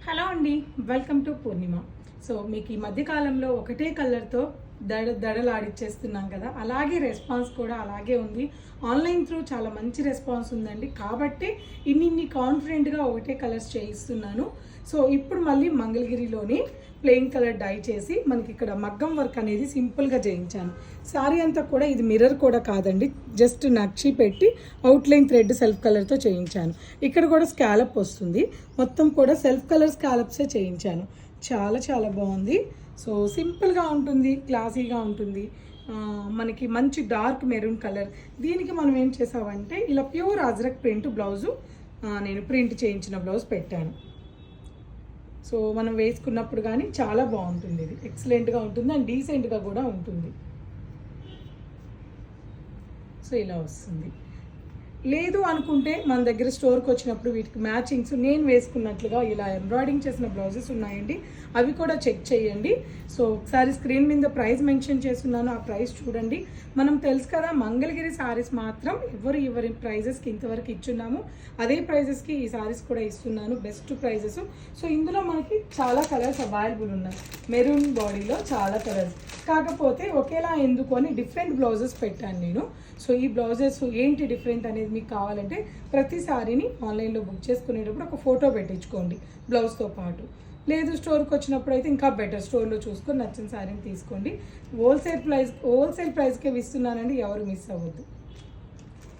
Hello అండి, welcome to Purnima. So మీకు ఈ మధ్య కాలంలో ఒకటే కలర్తో దడలాడిచ్చేస్తున్నాం కదా, అలాగే రెస్పాన్స్ కూడా అలాగే ఉంది. ఆన్లైన్ త్రూ చాలా మంచి రెస్పాన్స్ ఉందండి, కాబట్టి ఇన్ని కాన్ఫిడెంట్గా ఒకటే కలర్స్ చేయిస్తున్నాను. సో ఇప్పుడు మళ్ళీ మంగళగిరిలోని ప్లెయిన్ కలర్ డై చేసి మనకి ఇక్కడ మగ్గం వర్క్ అనేది సింపుల్గా చేయించాను. సారీ అంతా కూడా ఇది మిర్రర్ కూడా కాదండి, జస్ట్ నక్షి పెట్టి అవుట్లైన్ థ్రెడ్ సెల్ఫ్ కలర్తో చేయించాను. ఇక్కడ కూడా స్కాలప్ వస్తుంది, మొత్తం కూడా సెల్ఫ్ కలర్ స్కాలప్సే చేయించాను. చాలా చాలా బాగుంది. సో సింపుల్గా ఉంటుంది, క్లాసీగా ఉంటుంది. మనకి మంచి డార్క్ మెరూన్ కలర్. దీనికి మనం ఏం చేసామంటే ఇలా ప్యూర్ అజ్రక్ ప్రింట్ బ్లౌజు నేను ప్రింట్ చేయించిన బ్లౌజ్ పెట్టాను. సో మనం వేసుకున్నప్పుడు కానీ చాలా బాగుంటుంది, ఇది ఎక్సలెంట్గా ఉంటుంది అండ్ డీసెంట్గా కూడా ఉంటుంది. సో ఇలా వస్తుంది. లేదు అనుకుంటే మన దగ్గర స్టోర్కి వచ్చినప్పుడు వీటికి మ్యాచింగ్స్ నేను వేసుకున్నట్లుగా ఇలా ఎంబ్రాయిడింగ్ చేసిన బ్లౌజెస్ ఉన్నాయండి, అవి కూడా చెక్ చేయండి. సో ఒకసారి స్క్రీన్ మీద ప్రైస్ మెన్షన్ చేస్తున్నాను, ఆ ప్రైస్ చూడండి. మనం తెలుసు కదా, మంగళగిరి శారీస్ మాత్రం ఎవరి ప్రైజెస్కి ఇంతవరకు ఇచ్చున్నాము, అదే ప్రైజెస్కి ఈ శారీస్ కూడా ఇస్తున్నాను, బెస్ట్ ప్రైజెస్. సో ఇందులో మనకి చాలా కలర్స్ అవైలబుల్ ఉన్నాయి, మెరూన్ బాడీలో చాలా కలర్స్. కాకపోతే ఒకేలా ఎందుకు అని డిఫరెంట్ బ్లౌజెస్ పెట్టాను నేను. సో ఈ బ్లౌజెస్ ఏంటి డిఫరెంట్ అనేది మీకు కావాలంటే ప్రతి సారీని ఆన్లైన్లో బుక్ చేసుకునేటప్పుడు ఒక ఫోటో పెట్టించుకోండి బ్లౌజ్తో పాటు. లేదు స్టోర్కి వచ్చినప్పుడు అయితే ఇంకా బెటర్, స్టోర్లో చూసుకొని నచ్చిన శారీని తీసుకోండి. హోల్సేల్ ప్రైస్కే ఇస్తున్నానండి, ఎవరు మిస్ అవ్వద్దు.